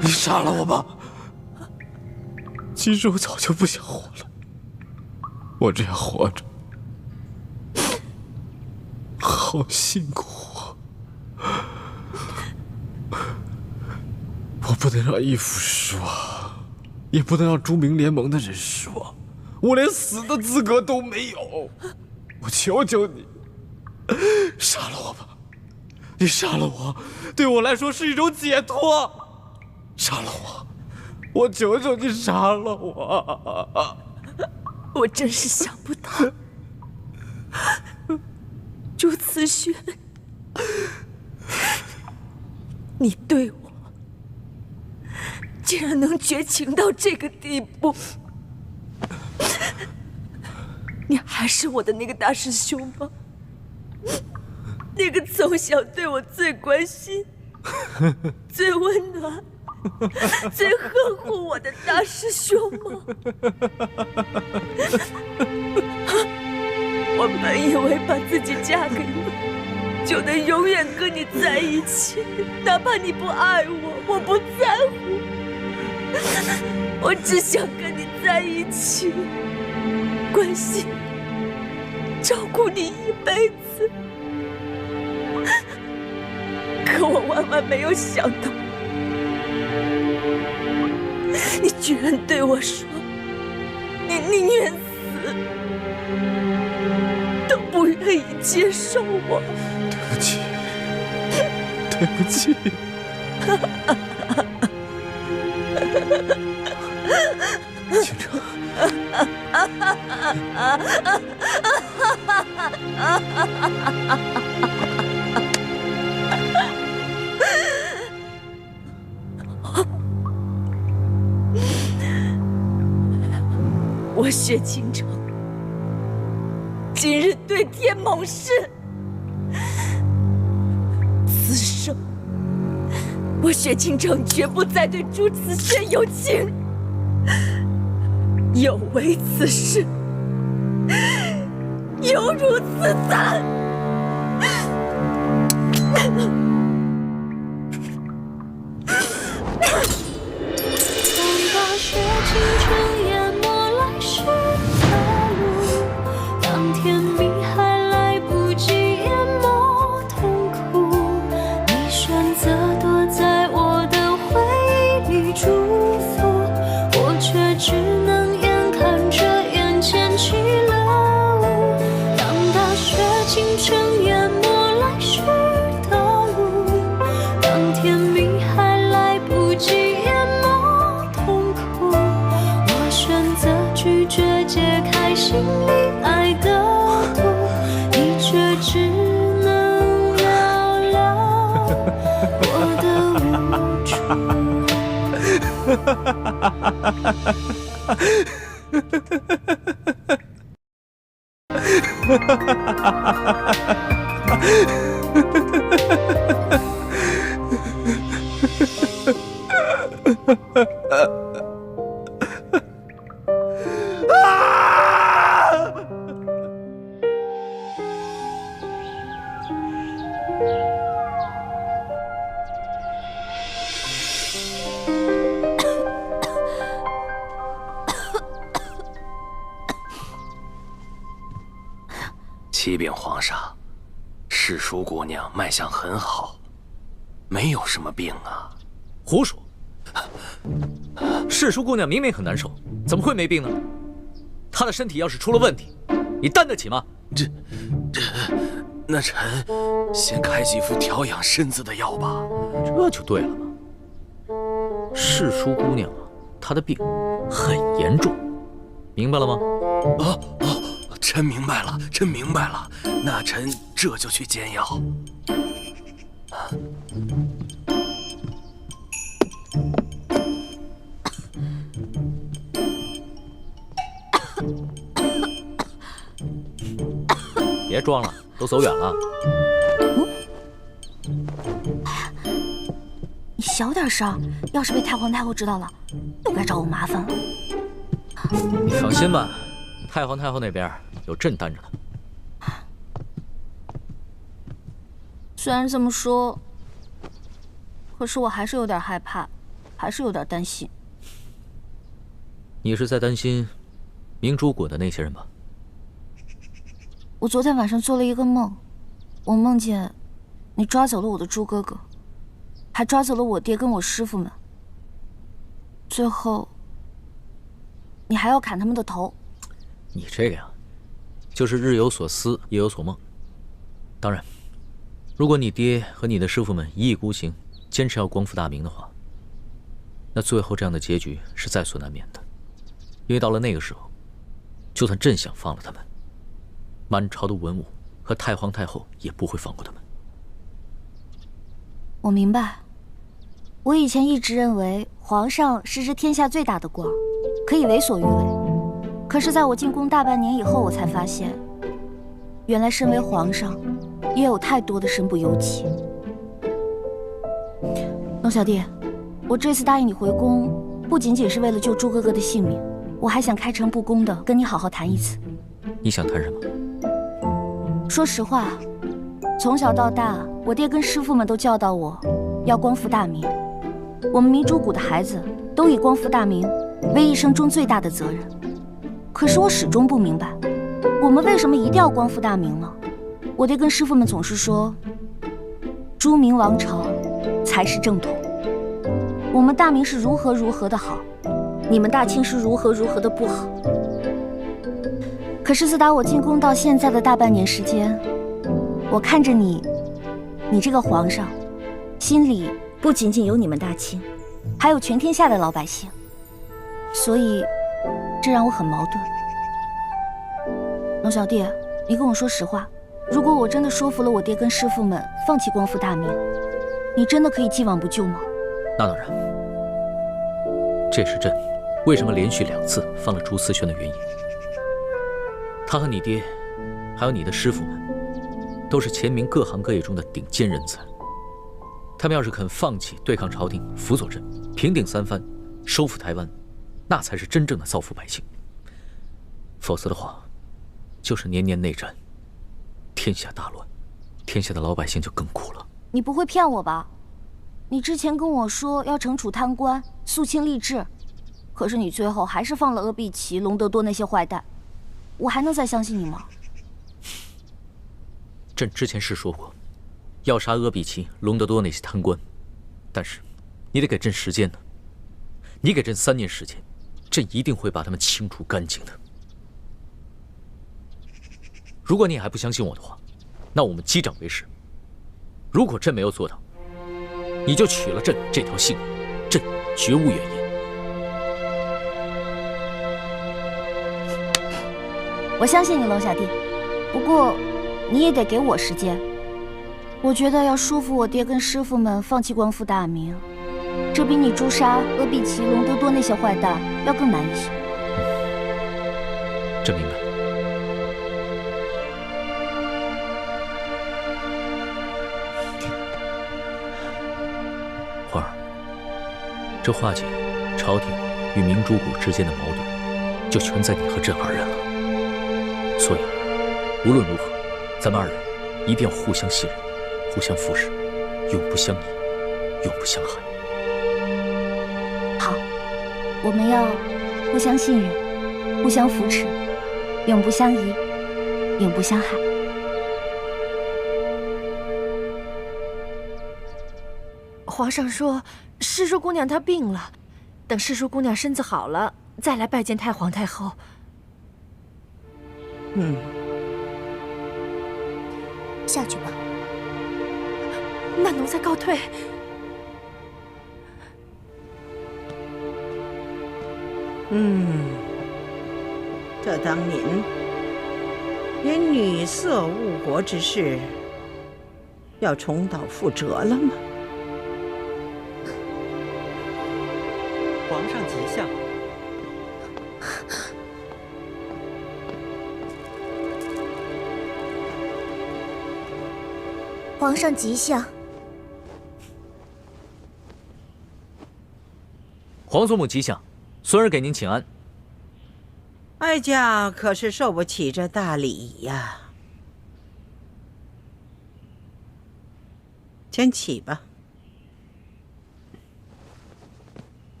Speaker 7: 你杀了我吧！其实我早就不想活了，我这样活着好辛苦啊！我不能让义父失望，也不能让朱明联盟的人失望，我连死的资格都没有。我求求你，杀了我吧！你杀了我，对我来说是一种解脱。杀了我！我求求你杀了我！
Speaker 3: 我真是想不到，朱慈轩，你对我竟然能绝情到这个地步！你还是我的那个大师兄吗？那个从小对我最关心、最温暖、
Speaker 15: 最呵护我的大师兄吗？我本以为把自己嫁给你，就能永远跟你在一起，哪怕你不爱我，我不在乎。我只想跟你在一起，关心你，照顾你一辈子。可我万万没有想到，你居然对我说，你宁愿死，都不愿意接受我。
Speaker 7: 对不起，对不起。
Speaker 1: 倾城，
Speaker 15: 我薛倾城今日对天盟誓，此生我薛倾城绝不再对朱慈轩有情，有违此誓，犹如此惨。
Speaker 10: 启禀皇上，世淑姑娘脉象很好，没有什么病啊。
Speaker 5: 胡说！世淑姑娘明明很难受，怎么会没病呢？她的身体要是出了问题，你担得起吗？
Speaker 10: 那臣先开几副调养身子的药吧。
Speaker 5: 这就对了嘛。世淑姑娘啊，她的病很严重，明白了吗？
Speaker 10: 臣明白了，臣明白了。那臣这就去煎药。
Speaker 5: 别装了，都走远了。
Speaker 3: 你小点声，要是被太皇太后知道了，又该找我麻烦了。
Speaker 5: 你放心吧，太皇太后那边有朕担着呢。
Speaker 3: 虽然这么说，可是我还是有点害怕，还是有点担心。
Speaker 5: 你是在担心明珠国的那些人吧？
Speaker 3: 我昨天晚上做了一个梦，我梦见你抓走了我的猪哥哥，还抓走了我爹跟我师傅们，最后你还要砍他们的头。
Speaker 5: 你这个呀，就是日有所思，夜有所梦。当然，如果你爹和你的师傅们一意孤行，坚持要光复大明的话，那最后这样的结局是在所难免的。因为到了那个时候，就算朕想放了他们，满朝的文武和太皇太后也不会放过他们。
Speaker 3: 我明白，我以前一直认为皇上是天下最大的官，可以为所欲为。可是在我进宫大半年以后，我才发现，原来身为皇上，也有太多的身不由己。龙小弟，我这次答应你回宫，不仅仅是为了救朱哥哥的性命，我还想开诚布公的跟你好好谈一次。
Speaker 5: 你想谈什么？
Speaker 3: 说实话，从小到大，我爹跟师傅们都教导我，要光复大明。我们明珠谷的孩子都以光复大明为一生中最大的责任。可是我始终不明白，我们为什么一定要光复大明呢？我爹跟师傅们总是说，朱明王朝才是正统。我们大明是如何如何的好，你们大清是如何如何的不好。可是自打我进宫到现在的大半年时间，我看着你这个皇上，心里不仅仅有你们大清，还有全天下的老百姓，所以这让我很矛盾。龙小弟，你跟我说实话，如果我真的说服了我爹跟师傅们放弃光复大明，你真的可以既往不咎吗？
Speaker 5: 那当然，这是朕为什么连续2次放了朱思轩的原因。他和你爹，还有你的师傅们，都是前明各行各业中的顶尖人才。他们要是肯放弃对抗朝廷，辅佐朕，平定三藩，收复台湾，那才是真正的造福百姓。否则的话，就是年年内战，天下大乱，天下的老百姓就更苦了。
Speaker 3: 你不会骗我吧？你之前跟我说要惩处贪官，肃清吏治，可是你最后还是放了阿碧琪、隆德多那些坏蛋，我还能再相信你吗？
Speaker 5: 朕之前是说过，要杀阿碧琪、隆德多那些贪官，但是你得给朕时间呢。你给朕3年时间，朕一定会把他们清除干净的。如果你还不相信我的话，那我们击掌为誓。如果朕没有做到，你就取了朕这条性命，朕绝无怨言。
Speaker 3: 我相信你，龙小弟。不过，你也得给我时间。我觉得要说服我爹跟师傅们放弃光复大明，这比你诛杀阿碧琪、隆德多那些坏蛋要更难一些。
Speaker 5: 朕明白。花儿，这化解朝廷与明珠谷之间的矛盾，就全在你和朕2人了。所以，无论如何，咱们2人一定要互相信任，互相扶持，永不相疑，永不相害。
Speaker 3: 好，我们要互相信任，互相扶持，永不相疑，永不相害。
Speaker 4: 皇上说，诗书姑娘她病了，等诗书姑娘身子好了，再来拜见太皇太后。
Speaker 3: 下去吧。
Speaker 4: 那奴才告退。
Speaker 12: 这当年连女色误国之事要重蹈覆辙了吗？
Speaker 16: 皇上吉祥。
Speaker 3: 皇上吉祥。
Speaker 5: 皇祖母吉祥，孙儿给您请安。
Speaker 12: 哀家可是受不起这大礼呀。先起吧。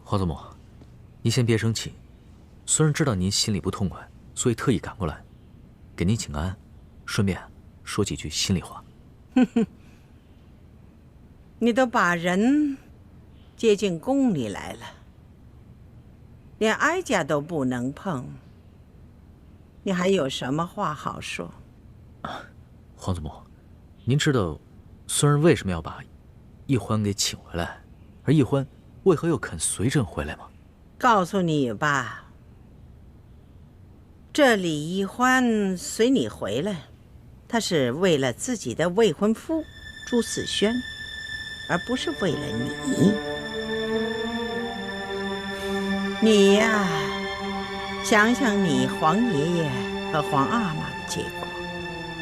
Speaker 5: 皇祖母，您先别生气。孙儿知道您心里不痛快，所以特意赶过来，给您请安，顺便说几句心里话。
Speaker 12: 你都把人接进宫里来了，连哀家都不能碰，你还有什么话好说？
Speaker 5: 皇祖母，您知道孙儿为什么要把奕欢给请回来，而奕欢为何又肯随朕回来吗？
Speaker 12: 告诉你吧，这李奕欢随你回来，他是为了自己的未婚夫朱思轩，而不是为了你。你呀，想想你皇爷爷和皇阿玛的结果，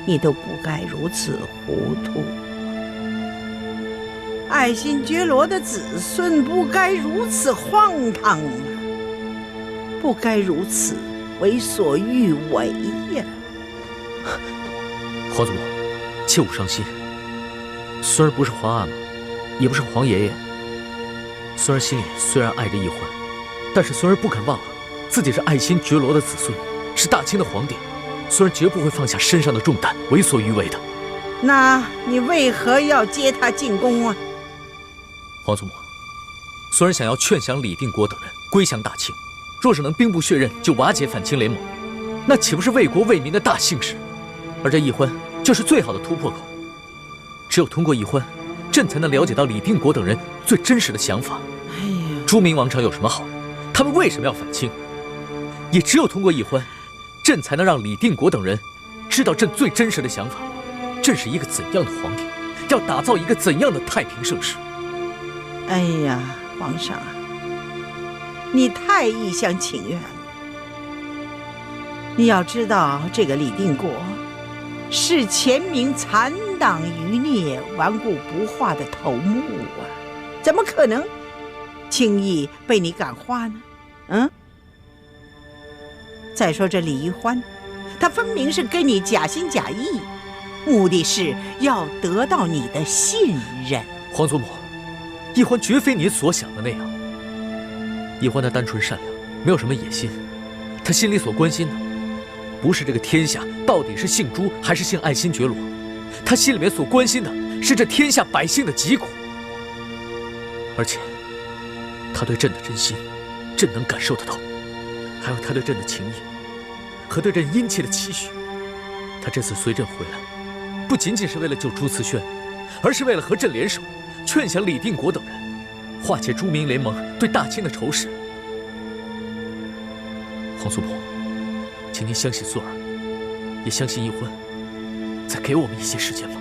Speaker 12: 你都不该如此糊涂。爱新觉罗的子孙不该如此荒唐啊，不该如此为所欲为呀！
Speaker 5: 皇祖母，切勿伤心。孙儿不是皇阿玛，也不是皇爷爷。孙儿心里虽然爱着奕欢，但是孙儿不肯忘了自己是爱新觉罗的子孙，是大清的皇帝。孙儿绝不会放下身上的重担，为所欲为的。
Speaker 12: 那你为何要接他进宫啊？
Speaker 5: 皇祖母，孙儿想要劝降李定国等人归降大清，若是能兵不血刃就瓦解反清联盟，那岂不是为国为民的大幸事？而这奕欢就是最好的突破口。只有通过奕欢，朕才能了解到李定国等人最真实的想法。朱明王朝有什么好？他们为什么要反清？也只有通过奕欢，朕才能让李定国等人知道朕最真实的想法。朕是一个怎样的皇帝，要打造一个怎样的太平盛世。
Speaker 12: 哎呀，皇上，你太一厢情愿了。你要知道，这个李定国是前明残党余孽、顽固不化的头目啊，怎么可能轻易被你感化呢？再说这李奕欢，他分明是跟你假心假意，目的是要得到你的信任。
Speaker 5: 皇祖母，奕欢绝非你所想的那样。奕欢他单纯善良，没有什么野心。他心里所关心的，不是这个天下到底是姓朱还是姓爱新觉罗，他心里面所关心的是这天下百姓的疾苦。而且，他对朕的真心，朕能感受得到，还有他对朕的情谊和对朕殷切的期许。他这次随朕回来，不仅仅是为了救朱慈轩，而是为了和朕联手，劝降李定国等人，化解朱明联盟对大清的仇视。皇祖母，请您相信孙儿，也相信奕欢，再给我们一些时间吧。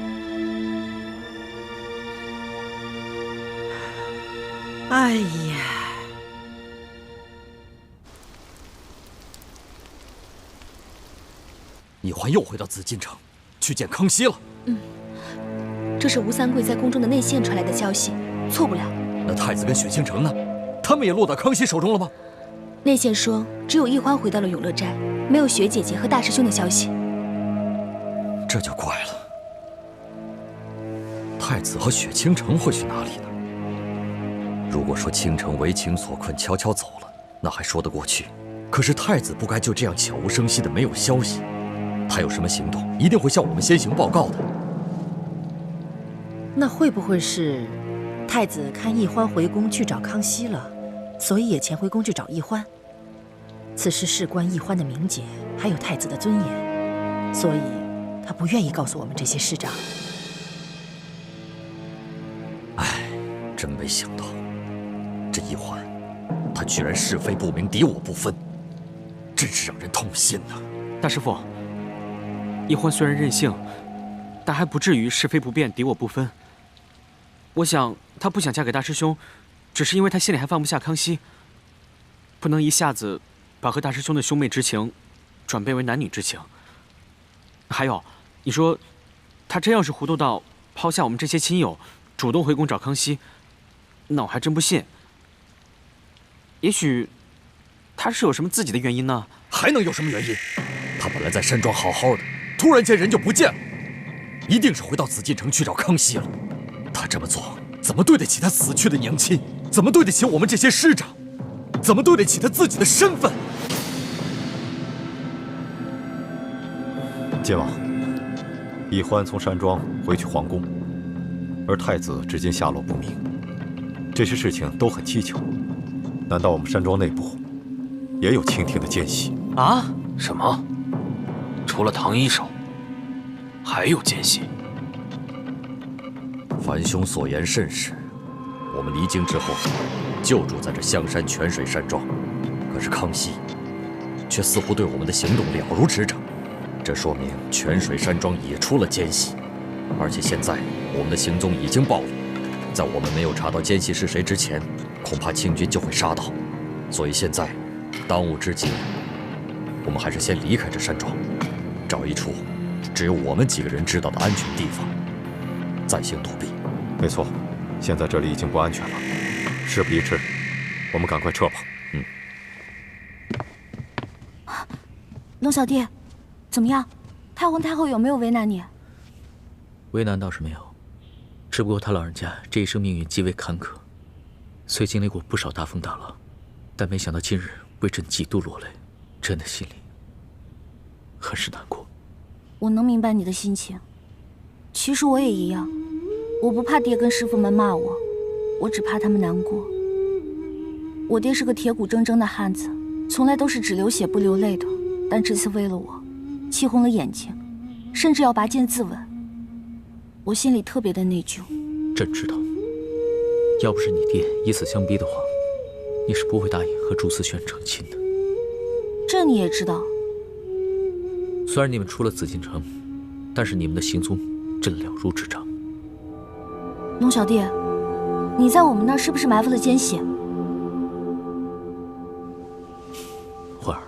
Speaker 12: 哎呀，
Speaker 7: 奕欢又回到紫禁城，去见康熙了。
Speaker 2: 这是吴三桂在宫中的内线传来的消息，错不了。
Speaker 7: 那太子跟雪清城呢？他们也落到康熙手中了吗？
Speaker 2: 内线说，只有奕欢回到了永乐斋，没有雪姐姐和大师兄的消息。
Speaker 7: 这就怪了。太子和雪清城会去哪里呢？如果说倾城为情所困，悄悄走了，那还说得过去。可是太子不该就这样悄无声息的没有消息，他有什么行动，一定会向我们先行报告的。
Speaker 4: 那会不会是太子看奕欢回宫去找康熙了，所以也前回宫去找奕欢？此事事关奕欢的名节，还有太子的尊严，所以他不愿意告诉我们这些事长。
Speaker 7: 唉，真没想到，这奕欢，他居然是非不明，敌我不分，真是让人痛心呐！
Speaker 1: 大师父，奕欢虽然任性，但还不至于是非不辨，敌我不分。我想她不想嫁给大师兄，只是因为她心里还放不下康熙，不能一下子把和大师兄的兄妹之情转变为男女之情。还有，你说，她真要是糊涂到抛下我们这些亲友，主动回宫找康熙，那我还真不信。也许，她是有什么自己的原因呢？
Speaker 7: 还能有什么原因？她本来在山庄好好的，突然间人就不见了，一定是回到紫禁城去找康熙了。他这么做，怎么对得起他死去的娘亲？怎么对得起我们这些师长？怎么对得起他自己的身份？
Speaker 17: 晋王，奕欢从山庄回去皇宫，而太子至今下落不明，这些事情都很蹊跷。难道我们山庄内部也有倾听的奸细？
Speaker 10: 啊？什么？除了唐一手，还有奸细？
Speaker 7: 樊兄所言甚是，我们离京之后，就住在这香山泉水山庄，可是康熙却似乎对我们的行动了如指掌，这说明泉水山庄也出了奸细，而且现在我们的行踪已经暴露，在我们没有查到奸细是谁之前，恐怕清军就会杀到，所以现在当务之急，我们还是先离开这山庄，找一处
Speaker 5: 只有我们几个人知道的安全地方，再行躲避。
Speaker 17: 没错，现在这里已经不安全了。事不宜迟，我们赶快撤吧。
Speaker 3: 龙小弟，怎么样？太皇太后有没有为难你？
Speaker 5: 为难倒是没有，只不过他老人家这一生命运极为坎坷，虽经历过不少大风大浪，但没想到今日为朕几度落泪，朕的心里很是难过。
Speaker 3: 我能明白你的心情，其实我也一样。我不怕爹跟师傅们骂我，我只怕他们难过。我爹是个铁骨铮铮的汉子，从来都是只流血不流泪的，但这次为了我，气红了眼睛，甚至要拔剑自刎。我心里特别的内疚。
Speaker 5: 朕知道，要不是你爹以死相逼的话，你是不会答应和朱思轩成亲的。
Speaker 3: 这你也知道。
Speaker 5: 虽然你们出了紫禁城，但是你们的行踪，朕了如指掌。
Speaker 3: 龙小弟，你在我们那儿是不是埋伏了奸细？
Speaker 5: 焕儿，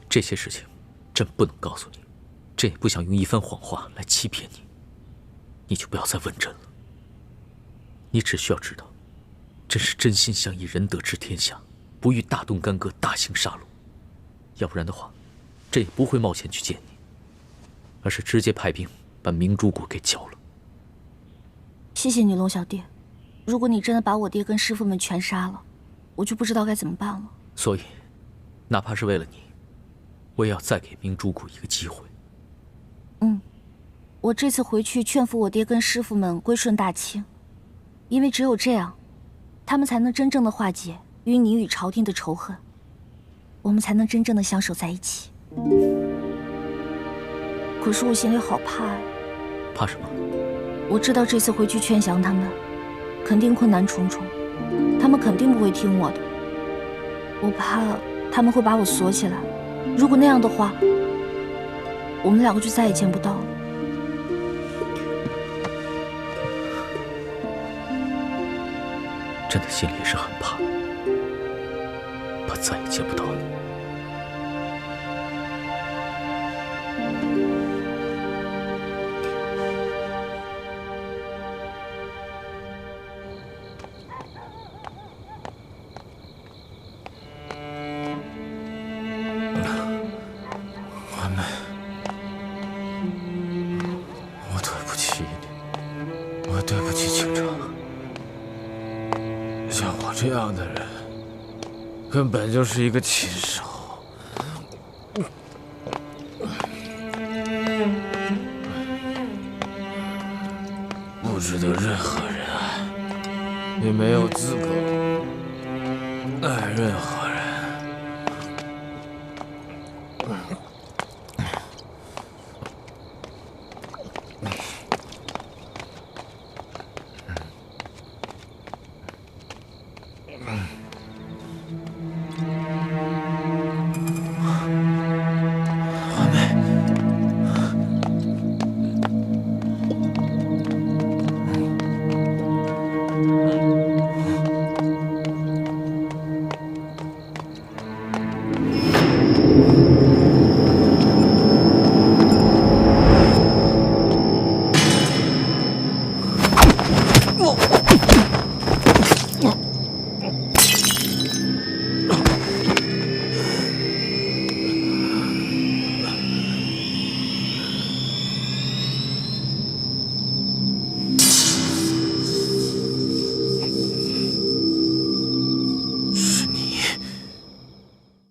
Speaker 5: 这些事情，朕不能告诉你，朕也不想用一番谎话来欺骗你，你就不要再问朕了。你只需要知道，朕是真心想以仁德治天下，不欲大动干戈、大行杀戮。要不然的话，朕也不会冒险去见你，而是直接派兵把明珠谷给剿了。
Speaker 3: 谢谢你，龙小弟。如果你真的把我爹跟师傅们全杀了，我就不知道该怎么办了。
Speaker 5: 所以，哪怕是为了你，我也要再给明珠谷一个机会。
Speaker 3: 我这次回去劝服我爹跟师傅们归顺大清，因为只有这样，他们才能真正的化解与你与朝廷的仇恨，我们才能真正的相守在一起。可是我心里好怕呀。
Speaker 5: 怕什么？
Speaker 3: 我知道这次回去劝降他们，肯定困难重重，他们肯定不会听我的。我怕他们会把我锁起来，如果那样的话，我们两个就再也见不到了。
Speaker 5: 朕的心里也是很怕，怕再也见不到你。
Speaker 7: 我对不起你，我对不起清城。像我这样的人，根本就是一个禽兽。不值得任何人爱，也没有资格爱任何人。